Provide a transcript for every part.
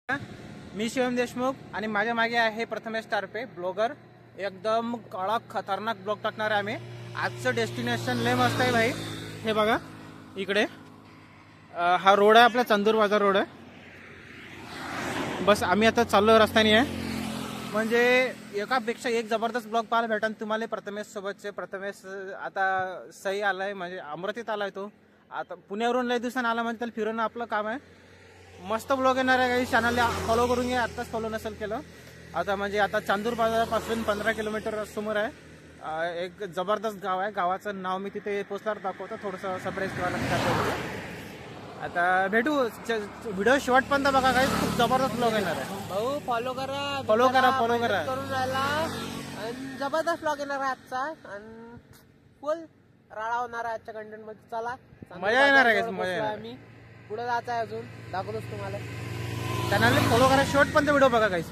मी शिवम देशमुख आणि माझ्या मागे आहे प्रथमेश टारपे ब्लॉगर. एकदम कडक खतरनाक ब्लॉग टाकणार आहे आम्ही. आजचं डेस्टिनेशन लय मस्त आहे भाई. हे बघा इकडे हा रोड आहे आपला चांदूर बाजार रोड आहे. बस आम्ही आता चाललो रस्त्याने आहे. म्हणजे एकापेक्षा एक जबरदस्त ब्लॉग पाहायला भेटा तुम्हाला प्रथमेश सोबतचे. प्रथमेश आता सही आलाय म्हणजे अमरावतीत आलाय तो. आता पुण्यावरून लय दिवसांनी आला म्हणजे त्याला फिरणं आपलं काम आहे. मस्त ब्लॉग येणार आहे. काही चॅनलला फॉलो करून घ्या आत्ताच फॉलो नसेल केलं. आता म्हणजे आता चांदूर बाजारापासून 15 किलोमीटर समोर आहे. एक जबरदस्त गाव आहे. गावाचं नाव मी तिथे पोस्टवर दाखवतो. थोडंसं सरप्राईज करायला. आता भेटू. व्हिडिओ शेवटपर्यंत बघा. काही खूप जबरदस्त ब्लॉग येणार आहे. भाऊ फॉलो करा करून राहिला. आणि जबरदस्त ब्लॉग येणार आहे आजचा. आणि फुल राडा होणार आहे आजच्या कंटेंट मध्ये. चला मजा येणार आहे. मजा येणार. आम्ही पुढे जायचं आहे अजून. दाखवतोच तुम्हाला. चॅनलला फॉलो करा. शेवटपर्यंत व्हिडिओ बघा काही.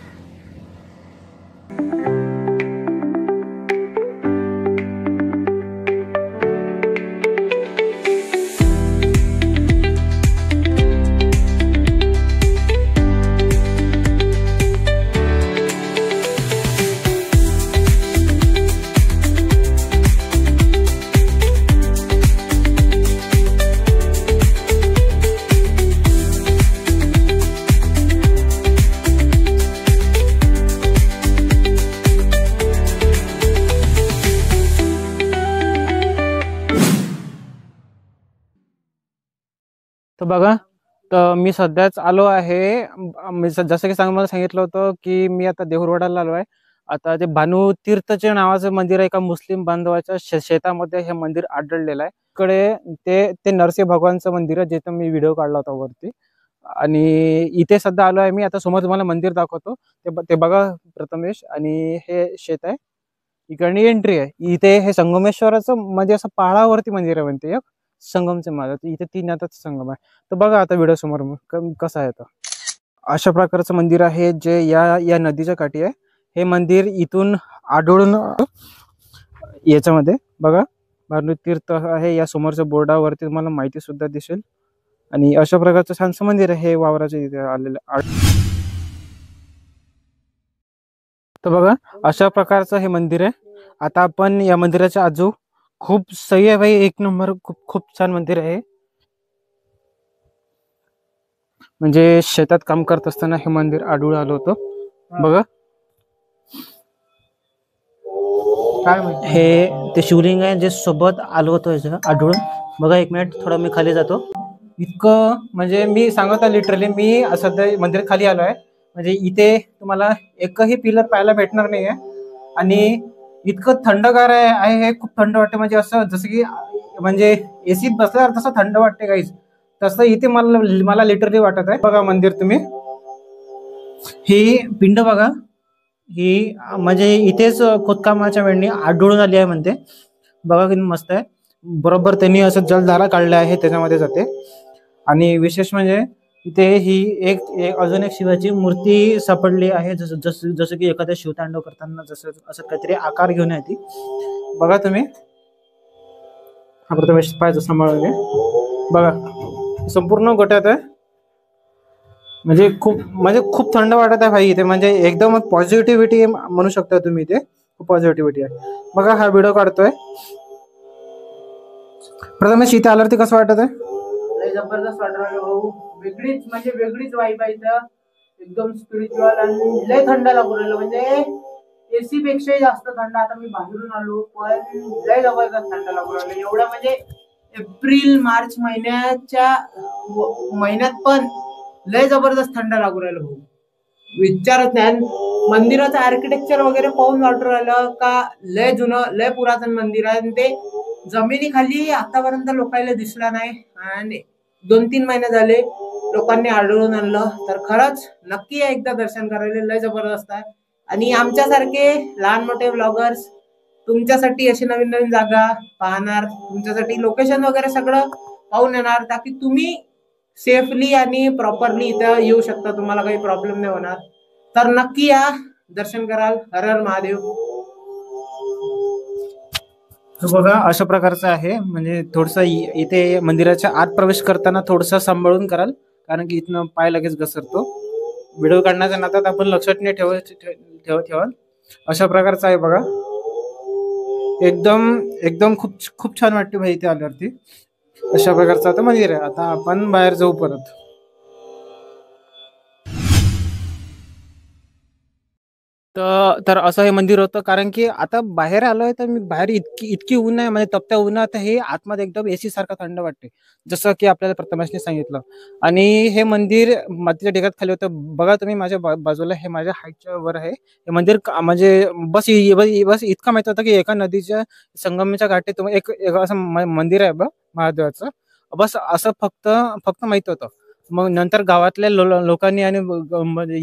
तर बघा, तर मी सध्याच आलो आहे. जसं की मला सांगितलं होतं की मी आता देहुरवाडाला आलो आहे. आता ते भानू तीर्थचे नावाचं मंदिर आहे. एका मुस्लिम बांधवाच्या शेतामध्ये हे मंदिर आढळलेलं आहे. इकडे ते नरसिंह भगवानचं मंदिर आहे, जिथं मी व्हिडिओ काढला होता वरती. आणि इथे सध्या आलो आहे मी. आता समोर तुम्हाला मंदिर दाखवतो. ते बघा प्रथमेश. आणि हे शेत आहे. इकडनी एंट्री आहे. इथे हे संगमेश्वराचं म्हणजे असं पहाडावरती मंदिर आहे म्हणते. एक संगमचे माझा इथे 3 यातच संगम आहे. तर बघा आता व्हिडिओ समोर कसं आहे. तर अशा प्रकारचं मंदिर आहे जे या नदीच्या काठी आहे. हे मंदिर इथून आढळून याच्यामध्ये बघा भानू तीर्थ आहे. या समोरच्या बोर्डावरती तुम्हाला माहिती सुद्धा दिसेल. आणि अशा प्रकारचं छानसं मंदिर आहे हे वावराच्या इथे आलेलं. तर बघा अशा प्रकारचं हे मंदिर आहे. आता आपण या मंदिराच्या आजू खूप सही आहे भाई. एक नंबर. खूप छान मंदिर आहे. म्हणजे शेतात काम करत असताना हे मंदिर आढळून आलं होतं. बघा काय हे ते शिवलिंग आहे जे सोबत आलो होतो याच्या आढळून. बघा एक मिनिट थोडं मी खाली जातो. इतकं म्हणजे मी सांगत आहे लिटरली. मी सध्या मंदिर खाली आलो आहे. म्हणजे इथे तुम्हाला एकही पिलर पाहायला भेटणार नाही आहे. आणि इतकं थंडगार आहे. हे खूप थंड वाटते. म्हणजे असं जसं की म्हणजे एसीत बसल्यावर तसं थंड वाटते काहीच. तसं इथे मला लिटरली वाटत आहे. बघा मंदिर तुम्ही. ही पिंड बघा. ही म्हणजे इथेच खोदकामाच्या वेळी आढळून आली आहे म्हणते. बघा किती मस्त आहे. बरोबर त्यांनी असं जलधारा काढल्या आहे त्याच्यामध्ये जाते. आणि विशेष म्हणजे इथे ही एक अजून एक शिवाची मूर्ती सापडली आहे. जसं की एखाद्या शिवतांडव करताना जसं असं काहीतरी आकार घेऊन येते. बघा तुम्ही. हा प्रथमेश पाहायचं सांभाळून. बघा संपूर्ण गोट्यात आहे. म्हणजे खूप थंड वाटत आहे भाई इथे. म्हणजे एकदम पॉझिटिव्हिटी म्हणू शकता तुम्ही. इथे खूप पॉझिटिव्हिटी आहे. बघा हा व्हिडिओ काढतोय प्रथमेश. इथे आल्यावरती कसं वाटत आहे? जबरदस्त वाटत भाऊ. वेगळीच वाईब आहे इथं. एकदम स्पिरिच्युअल आणि लय थंड लागू राहिलं. म्हणजे एसी पेक्षाही जास्त थंड. आता मी बाहेरून आलो पण लय जबरदस्त थंड लागू राहिलं. एवढं म्हणजे एप्रिल मार्च महिन्यात पण लय जबरदस्त थंड लागू राहिलं भाऊ. विचारत नाही. मंदिराचं आर्किटेक्चर वगैरे पाहून वाटू राहिलं का लय जुनं लय पुरातन मंदिर आहे. ते जमिनीखाली आतापर्यंत लोकांना दिसला नाही. आणि 2-3 महिने झाले लोकांनी आढळून आणलं. तर खरंच नक्की एकदा दर्शन करायला. लय जबरदस्त आहे. आणि आमच्यासारखे लहान मोठे ब्लॉगर्स तुमच्यासाठी अशी नवीन नवीन जागा पाहणार. तुमच्यासाठी लोकेशन वगैरे सगळं पाहून येणार. ताकी तुम्ही सेफली आणि प्रॉपरली इथं येऊ शकता. तुम्हाला काही प्रॉब्लेम नाही होणार. तर नक्की या, दर्शन कराल. हर हर महादेव. बघा अशा प्रकारचं आहे. म्हणजे थोडस इथे मंदिराच्या आत प्रवेश करताना थोडस सांभाळून कराल. कारण की इथनं पाय लगेच घसरतो. व्हिडिओ काढण्याच्या नादात आपण लक्षात नाही ठेवत अशा प्रकारचं आहे बघा. एकदम एकदम खूप खूप छान वाटते भाई इथे आल्यावरती. अशा प्रकारचं आता मंदिर आहे. आता आपण बाहेर जाऊ परत. तर असं हे मंदिर होतं. कारण की आता बाहेर आलोय तर मी बाहेर इतकी ऊन आहे म्हणजे तपत्या उन्हात हे आतमध्ये एकदम एसी सारखं थंड वाटते, जसं की आपल्याला प्रथमेशने सांगितलं. आणि हे मंदिर मातीच्या ढिगात खाली होतं बघा तुम्ही. माझ्या बाजूला हे माझ्या हाईटच्या वर आहे हे मंदिर. म्हणजे बस इतकं माहित होतं की एका नदीच्या संगमेच्या घाटी एक असं मंदिर आहे बघ महादेवाचं. बस असं फक्त माहित होतं. मग नंतर गावातल्या लोकांनी आणि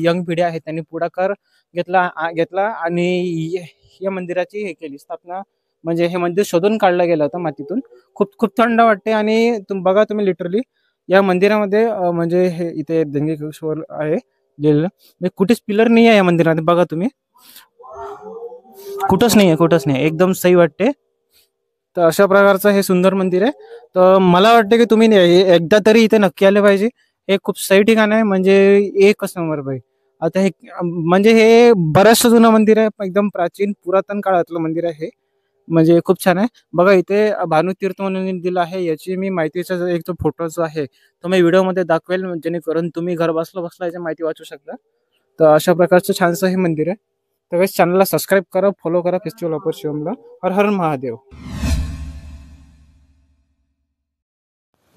यंग पिढी आहे त्यांनी पुढाकार घेतला आणि या मंदिराची हे केली स्थापना. म्हणजे हे मंदिर शोधून काढलं गेलं होतं मातीतून. खूप खूप थंड वाटते. आणि बघा तुम्ही लिटरली या मंदिरामध्ये म्हणजे हे इथे धंगेश्वर आहे लिहिलेलं. म्हणजे कुठेच पिलर नाही आहे या मंदिरामध्ये बघा तुम्ही. कुठंच नाही एकदम सही वाटते. तर अशा प्रकारचं हे सुंदर मंदिर आहे. तर मला वाटतं की तुम्ही एकदा तरी इथे नक्की आले पाहिजे. हे खूप सही ठिकाण आहे. म्हणजे एकच नंबर भाई. आता हे म्हणजे हे बरंचसं जुनं मंदिर आहे. एकदम प्राचीन पुरातन काळातलं मंदिर आहे हे. म्हणजे खूप छान आहे. बघा इथे भानुतीर्थ म्हणून दिलं आहे. याची मी माहितीचा एक जो फोटो जो आहे तो मी व्हिडिओमध्ये दाखवेल, जेणेकरून तुम्ही घर बसल्या याची माहिती वाचू शकता. तर अशा प्रकारचं छानसं हे मंदिर आहे. तर चॅनलला सबस्क्राईब करा, फॉलो करा फेस्टिवल ऑफर शिवमला. हर हर महादेव.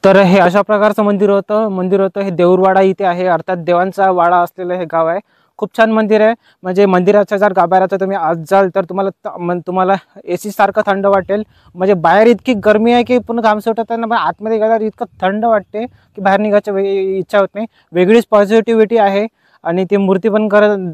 तर हे अशा प्रकारचं मंदिर होतं. हे देऊरवाडा इथे आहे, अर्थात देवांचा वाडा असलेलं हे गाव आहे. खूप छान मंदिर आहे. म्हणजे मंदिराच्या जर गाभाऱ्याचा तुम्ही आत जाल तर तुम्हाला एसी सारखं थंड वाटेल. म्हणजे बाहेर इतकी गरमी आहे की पूर्ण घाम सुटत आहे ना, आतमध्ये गेल्यावर इतकं थंड वाटते की बाहेर निघायची इच्छा होत नाही. वेगळीच पॉझिटिव्हिटी आहे. आणि ती मूर्ती पण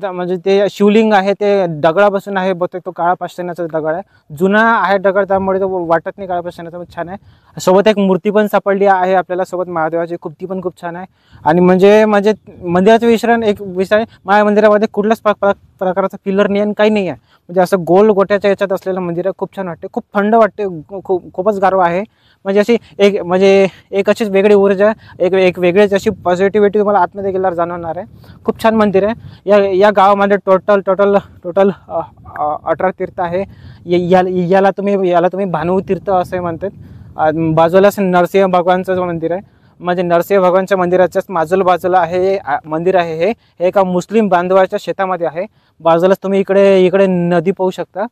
म्हणजे ते शिवलिंग आहे ते दगडापासून आहे. बहुतेक तो काळा पाषाणाचा दगड आहे, जुना आहे दगड, त्यामुळे तो वाटत नाही काळा पाषाणाचा. छान आहे. सोबत एक मूर्ती पण सापडली आहे आपल्याला सोबत महादेवाची. ती पण खूप छान आहे. आणि म्हणजे मंदिराचं विषय माझ्या मंदिरामध्ये कुठल्याच प्रकारचा पिलर नाही आणि काही नाही आहे. म्हणजे असं गोल गोट्याच्या याच्यात असलेलं मंदिर आहे. खूप छान वाटते, खूप थंड वाटते, खूपच गारवा आहे. म्हणजे अशी एक अशीच वेगळी ऊर्जा, एक वेगळीच अशी पॉझिटिव्हिटी तुम्हाला आतमध्ये गेल्यावर जाणवणार आहे. खूप छान मंदिर आहे. या गावामध्ये टोटल 18 तीर्थ आहे. याला तुम्ही भानू तीर्थ असे म्हणतात. बाजूलाच नरसिंह भगवानचं मंदिर आहे. म्हणजे नरसिंह भगवानच्या मंदिराच्याच बाजूला आहे मंदिर आहे हे. एका मुस्लिम बांधवाच्या शेतामध्ये आहे. बाजूलाच तुम्ही इकडे नदी पाहू शकता.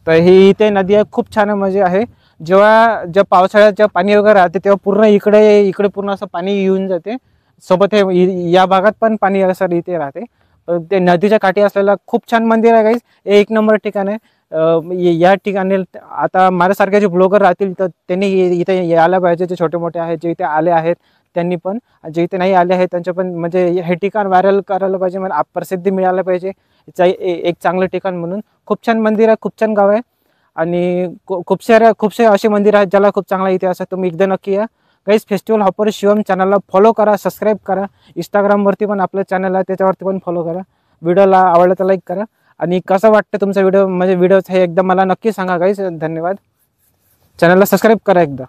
तर ही इथे नदी आहे, खूप छान म्हणजे आहे. जेव्हा पावसाळ्यात पाणी वगैरे राहते तेव्हा पूर्ण इकडे पूर्ण असं पाणी येऊन जाते. सोबत हे या भागात पण पाणी असं इथे राहते. ते नदीच्या काठी असलेला खूप छान मंदिर आहे गाईस. एक नंबर ठिकाण आहे. या ठिकाणी आता माझ्यासारखे जे ब्लॉगर राहतील तर त्यांनी इथे यायला पाहिजे. जे छोटे मोठे आहेत जे इथे आले आहेत त्यांनी पण, जे इथे नाही आले आहेत त्यांच्या पण म्हणजे हे ठिकाण व्हायरल करायला पाहिजे. म्हणजे प्रसिद्धी मिळायला पाहिजे. एक चांगलं ठिकाण म्हणून. खूप छान मंदिर आहे, खूप छान गाव आहे. आणि खूपसे असे मंदिर आहेत ज्याला खूप चांगला इतिहास आहे. तुम्ही एकदा नक्की या गाईस. फेस्टिवल हॉपर शिवम चॅनलला फॉलो करा, सबस्क्राईब करा. इंस्टाग्रामवरती पण आपलं चॅनल आहे, त्याच्यावरती पण फॉलो करा. व्हिडिओला आवडलं तर लाईक करा. आणि कसं वाटतं तुमचा व्हिडिओ, म्हणजे व्हिडिओ हे एकदा मला नक्की सांगा गाईस. धन्यवाद. चॅनलला सबस्क्राईब करा एकदा.